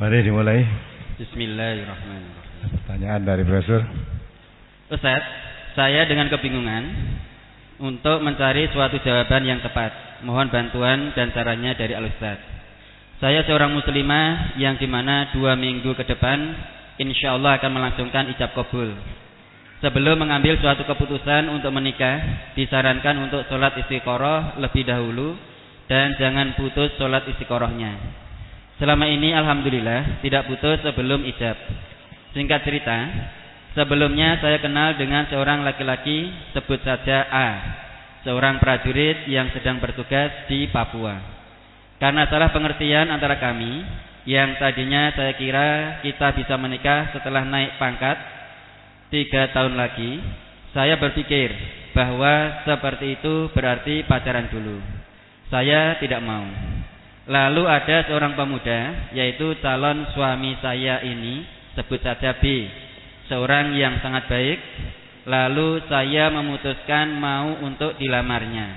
Mari dimulai. Bismillahirrahmanirrahim. Pertanyaan dari Profesor. Ustaz, saya dengan kebingungan untuk mencari suatu jawaban yang tepat. Mohon bantuan dan caranya dari Al-Ustaz. Saya seorang muslimah yang dimana 2 minggu ke depan insya Allah akan melangsungkan ijab kabul. Sebelum mengambil suatu keputusan untuk menikah, disarankan untuk sholat istiqoroh lebih dahulu dan jangan putus sholat istiqorohnya. Selama ini alhamdulillah tidak putus sebelum ijab. Singkat cerita, sebelumnya saya kenal dengan seorang laki-laki, sebut saja A, seorang prajurit yang sedang bertugas di Papua. Karena salah pengertian antara kami, yang tadinya saya kira kita bisa menikah setelah naik pangkat 3 tahun lagi, saya berpikir bahwa seperti itu berarti pacaran dulu. Saya tidak mau. Lalu ada seorang pemuda, yaitu calon suami saya ini, sebut saja B, seorang yang sangat baik. Lalu saya memutuskan mau untuk dilamarnya.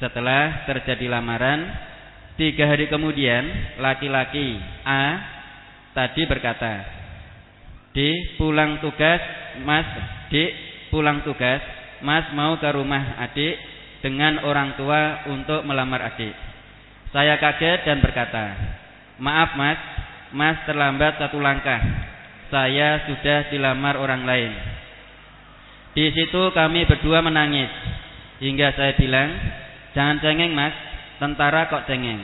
Setelah terjadi lamaran, 3 hari kemudian laki-laki A tadi berkata, D pulang tugas Mas mau ke rumah adik dengan orang tua untuk melamar adik. Saya kaget dan berkata, maaf Mas terlambat 1 langkah. Saya sudah dilamar orang lain. Di situ kami berdua menangis. Hingga saya bilang, jangan cengeng Mas, tentara kok cengeng.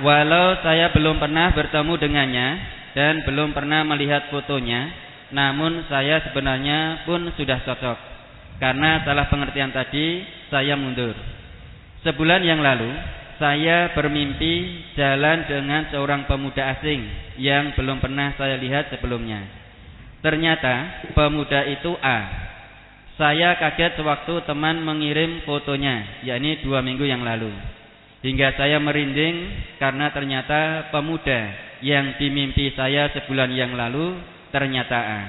Walau saya belum pernah bertemu dengannya dan belum pernah melihat fotonya, namun saya sebenarnya pun sudah cocok. Karena salah pengertian tadi, saya mundur. Sebulan yang lalu, saya bermimpi jalan dengan seorang pemuda asing yang belum pernah saya lihat sebelumnya. Ternyata pemuda itu A. Saya kaget sewaktu teman mengirim fotonya, yakni 2 minggu yang lalu. Hingga saya merinding karena ternyata pemuda yang dimimpi saya sebulan yang lalu ternyata A.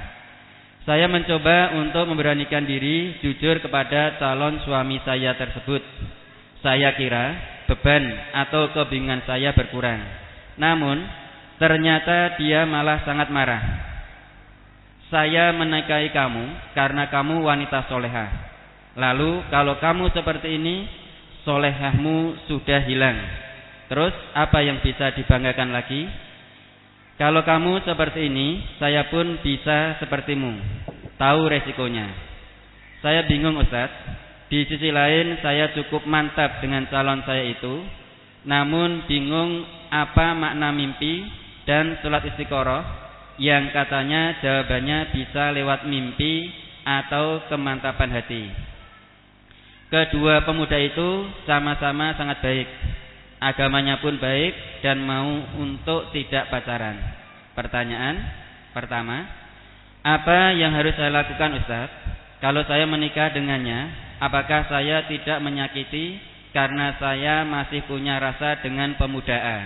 Saya mencoba untuk memberanikan diri jujur kepada calon suami saya tersebut. Saya kira beban atau kebingungan saya berkurang. Namun ternyata dia malah sangat marah. Saya menikahi kamu karena kamu wanita solehah. Lalu kalau kamu seperti ini, solehahmu sudah hilang. Terus apa yang bisa dibanggakan lagi? Kalau kamu seperti ini, saya pun bisa sepertimu. Tahu resikonya. Saya bingung Ustaz. Di sisi lain saya cukup mantap dengan calon saya itu. Namun bingung apa makna mimpi dan sholat istiqoroh yang katanya jawabannya bisa lewat mimpi atau kemantapan hati. Kedua pemuda itu sama-sama sangat baik. Agamanya pun baik dan mau untuk tidak pacaran. Pertanyaan pertama, apa yang harus saya lakukan Ustaz? Kalau saya menikah dengannya, apakah saya tidak menyakiti karena saya masih punya rasa dengan pemuda A?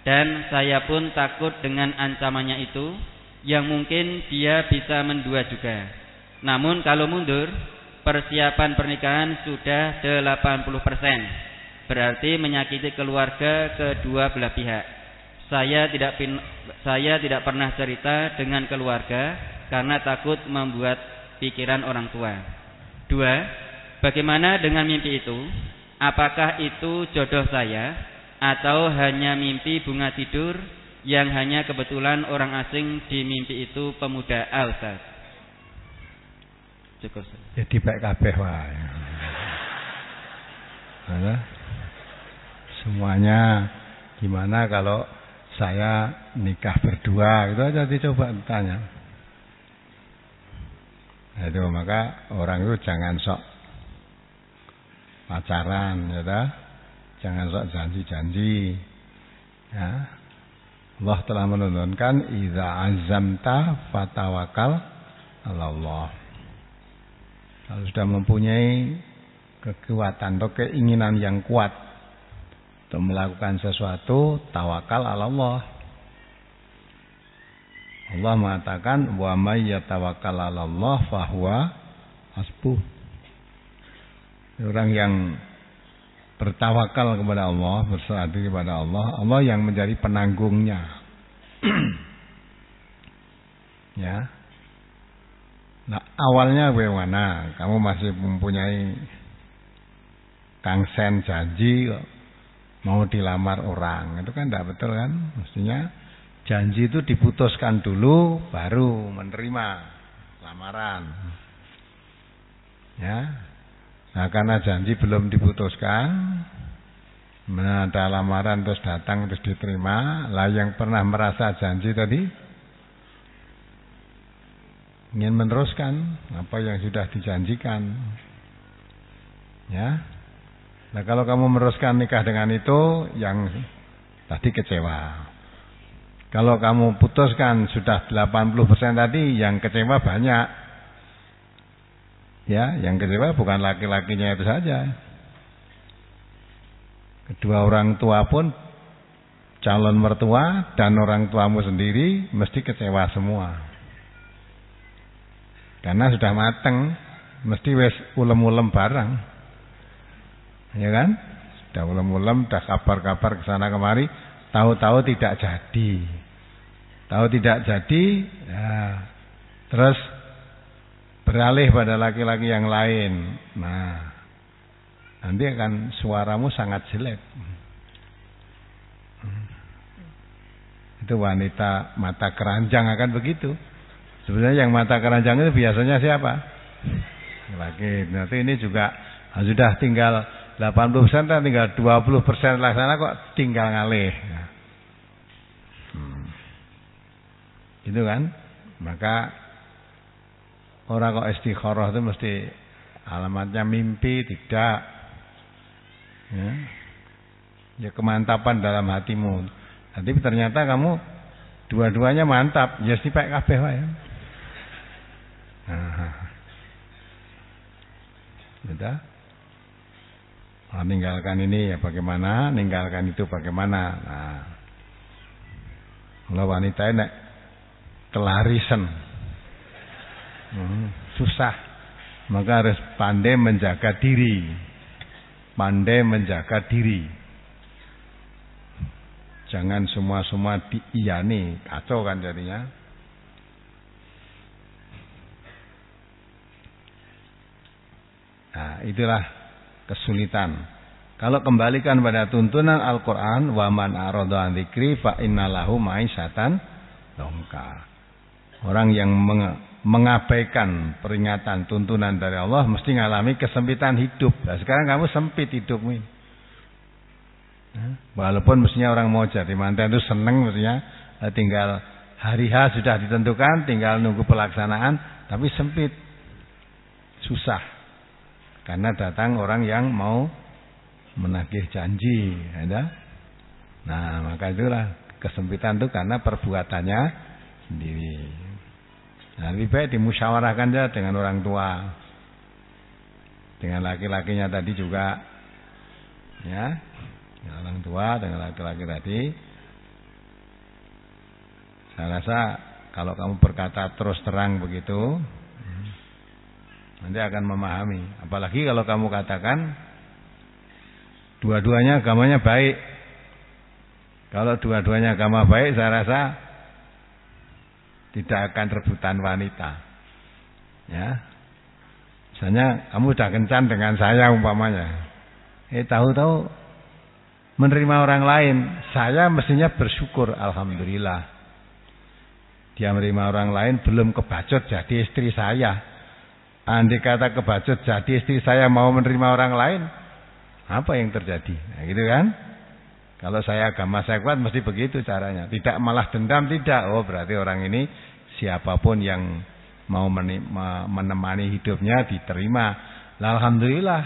Dan saya pun takut dengan ancamannya itu, yang mungkin dia bisa mendua juga. Namun kalau mundur, persiapan pernikahan sudah 80%. Berarti menyakiti keluarga kedua belah pihak. Saya tidak pernah cerita dengan keluarga karena takut membuat pikiran orang tua. 2. Bagaimana dengan mimpi itu? Apakah itu jodoh saya atau hanya mimpi bunga tidur yang hanya kebetulan orang asing di mimpi itu pemuda A Ustaz? Cukup. Jadi baik kabeh wae. Semuanya gimana kalau saya nikah berdua, gitu aja dicoba tanya. Nah, itu maka orang itu jangan sok pacaran, ya dah. Jangan sok janji-janji. Ya. Allah telah menurunkan idza azamta fatawakal 'ala Allah. Kalau sudah mempunyai kekuatan atau keinginan yang kuat untuk melakukan sesuatu, tawakal 'ala Allah. Allah mengatakan wa may yatawakkal 'ala Allah fahuwa hasbuh. Orang yang bertawakal kepada Allah, berserah diri kepada Allah, Allah yang menjadi penanggungnya. Ya. Nah, awalnya bagaimana? Kamu masih mempunyai kangsen janji kok mau dilamar orang. Itu kan tidak betul kan? Mestinya janji itu diputuskan dulu baru menerima lamaran. Ya. Nah, karena janji belum diputuskan, ada lamaran terus datang terus diterima, lah yang pernah merasa janji tadi ingin meneruskan apa yang sudah dijanjikan. Ya. Nah, kalau kamu meneruskan nikah dengan itu, yang tadi kecewa. Kalau kamu putuskan sudah 80% tadi, yang kecewa banyak. Ya, yang kecewa bukan laki-lakinya itu saja. Kedua orang tua pun, calon mertua dan orang tuamu sendiri mesti kecewa semua. Karena sudah mateng, mesti wes ulem-ulem barang. Ya kan? Sudah ulem-ulem, sudah kabar-kabar kesana kemari, tahu-tahu tidak jadi. Tahu tidak jadi, ya, terus beralih pada laki-laki yang lain. Nah, nanti akan suaramu sangat jelek. Itu wanita mata keranjang akan begitu. Sebenarnya yang mata keranjang itu biasanya siapa? Laki. Nanti ini juga sudah tinggal 80%, tinggal 20% laksana kok tinggal ngalih. Itu kan? Maka orang kok istikharah itu mesti alamatnya mimpi tidak. Ya kemantapan dalam hatimu. Nanti ternyata kamu dua-duanya mantap, ya sipek kabeh wae. Sudah. Meninggalkan ini ya bagaimana, ninggalkan itu bagaimana. Nah, kalau wanita ini kelarisan, susah, maka harus pandai menjaga diri, pandai menjaga diri. Jangan semua diiyani, kacau kan jadinya. Nah, itulah kesulitan. Kalau kembalikan pada tuntunan Al-Quran, wa man arada an dzikri fa innalahu ma'isyatan dongka. Orang yang mengabaikan peringatan tuntunan dari Allah mesti ngalami kesempitan hidup. Nah, sekarang kamu sempit hidupmu. Walaupun mestinya orang mau jadi mantan itu seneng, mestinya tinggal hari H sudah ditentukan, tinggal nunggu pelaksanaan, tapi sempit, susah. Karena datang orang yang mau menagih janji, ada. Nah, maka itulah kesempitan itu karena perbuatannya sendiri. Nah, lebih baik dimusyawarahkan saja dengan orang tua, dengan laki-lakinya tadi juga, ya, dengan orang tua, dengan laki-laki tadi. Saya rasa kalau kamu berkata terus terang begitu, nanti akan memahami. Apalagi kalau kamu katakan dua-duanya agamanya baik. Kalau dua-duanya agama baik, saya rasa tidak akan rebutan wanita. Ya. Misalnya kamu sudah kencan dengan saya umpamanya. Tahu-tahu menerima orang lain, saya mestinya bersyukur, alhamdulillah. Dia menerima orang lain belum kebacut jadi istri saya. Andai kata kebacut jadi istri saya mau menerima orang lain, apa yang terjadi? Nah, gitu kan? Kalau saya agama saya kuat mesti begitu caranya. Tidak malah dendam, tidak. Oh, berarti orang ini siapapun yang mau menemani hidupnya diterima. Lah, alhamdulillah.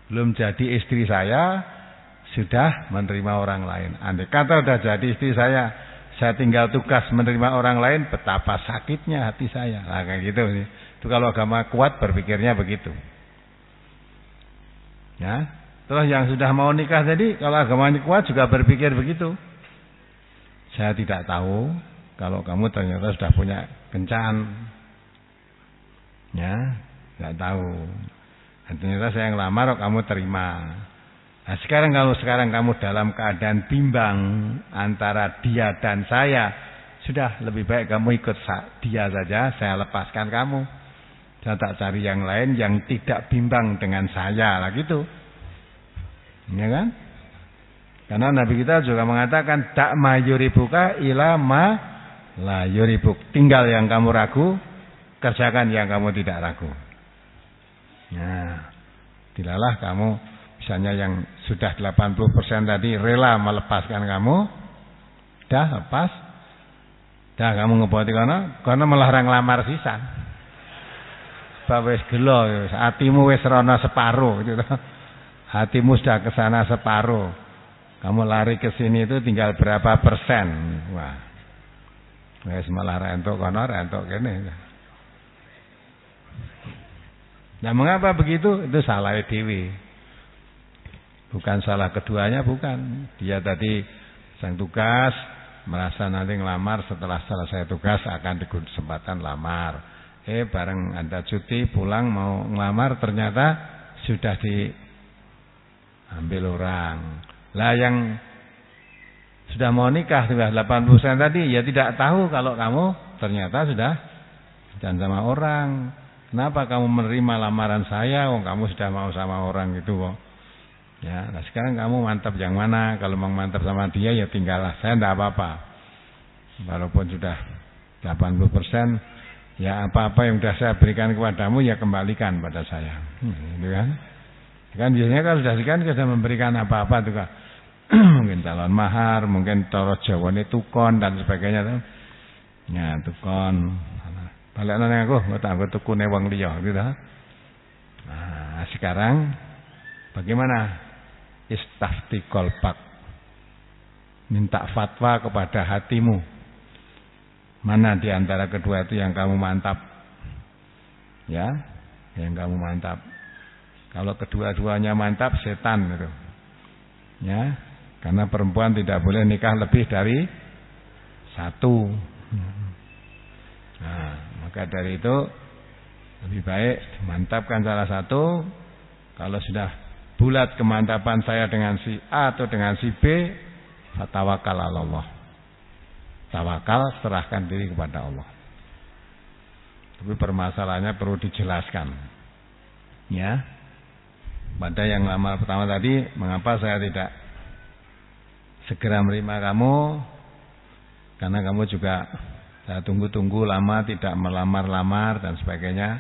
Belum jadi istri saya sudah menerima orang lain. Andai kata sudah jadi istri saya tinggal tugas menerima orang lain, betapa sakitnya hati saya. Nah, kayak gitu sih. Itu kalau agama kuat berpikirnya begitu. Ya. Terus yang sudah mau nikah tadi, kalau agamanya kuat juga berpikir begitu. Saya tidak tahu kalau kamu ternyata sudah punya kencan. Ya, tidak tahu. Dan ternyata saya yang lamar, kamu terima. Nah, kalau sekarang kamu dalam keadaan bimbang antara dia dan saya, sudah lebih baik kamu ikut dia saja, saya lepaskan kamu. Saya tak cari yang lain yang tidak bimbang dengan saya lah gitu. Ya kan? Karena Nabi kita juga mengatakan dak ma yuribuka ila ma la yuribuk. Tinggal yang kamu ragu, kerjakan yang kamu tidak ragu. Nah, tidaklah kamu misalnya yang sudah 80% tadi rela melepaskan kamu, dah lepas, dah kamu ngeboti karena melarang lamar sisa. Wis gelo, hatimu wis rono separuh gitu. Hatimu sudah ke sana separuh. Kamu lari ke sini itu tinggal berapa persen. Wah. Wis malah rentok kono, rentok kene. Nah, mengapa begitu? Itu salah dewi. Bukan salah keduanya, bukan. Dia tadi sang tugas merasa nanti ngelamar, setelah selesai tugas akan diberi kesempatan lamar. Bareng Anda cuti pulang mau ngelamar ternyata sudah diambil orang. Lah yang sudah mau nikah sudah 80% tadi ya tidak tahu kalau kamu ternyata sudah dan sama orang. Kenapa kamu menerima lamaran saya? Kamu sudah mau sama orang itu kok. Ya, nah sekarang kamu mantap yang mana? Kalau mau mantap sama dia ya tinggallah. Saya tidak apa-apa. Walaupun sudah 80%, ya apa-apa yang sudah saya berikan kepadamu ya kembalikan pada saya. Gitu kan? Kan biasanya kalau sudah memberikan apa-apa tuh kan. Mungkin calon mahar, mungkin cara jawane tukon dan sebagainya tuh. Ya, tukon. Balik nang aku, tak tukune wong liya gitu. Nah, sekarang bagaimana? Istafti qalbak. Minta fatwa kepada hatimu. Mana di antara kedua itu yang kamu mantap? Ya, yang kamu mantap. Kalau kedua-duanya mantap, setan gitu. Ya, karena perempuan tidak boleh nikah lebih dari satu. Nah, maka dari itu lebih baik mantapkan salah satu. Kalau sudah bulat kemantapan saya dengan si A atau dengan si B, fatawakal Allah. Tawakal, serahkan diri kepada Allah. Tapi permasalahannya perlu dijelaskan. Ya. Pada yang lamar pertama tadi, mengapa saya tidak segera menerima kamu? Karena kamu juga saya tunggu-tunggu lama tidak melamar-lamar dan sebagainya,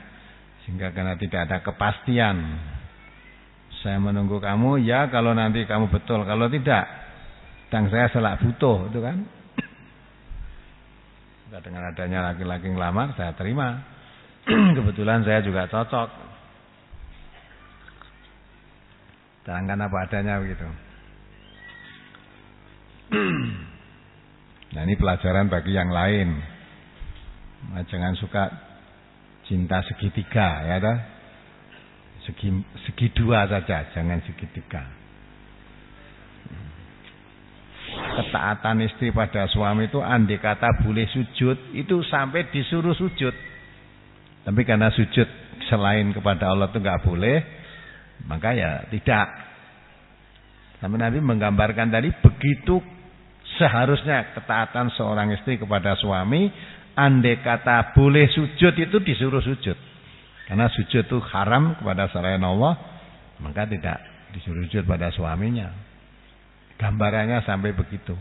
sehingga karena tidak ada kepastian. Saya menunggu kamu, ya kalau nanti kamu betul, kalau tidak, dan saya selak butuh, itu kan? Dengan adanya laki-laki ngelamar, saya terima. Kebetulan saya juga cocok. Terangkan apa adanya begitu. Nah, ini pelajaran bagi yang lain. Nah, jangan suka cinta segitiga, ya toh? Segi dua saja, jangan segitiga. Ketaatan istri pada suami itu andai kata boleh sujud, itu sampai disuruh sujud. Tapi karena sujud selain kepada Allah itu enggak boleh, maka ya tidak. Sampai Nabi menggambarkan tadi begitu seharusnya ketaatan seorang istri kepada suami, andai kata boleh sujud itu disuruh sujud. Karena sujud itu haram kepada selain Allah, maka tidak disuruh sujud pada suaminya. Gambarannya sampai begitu.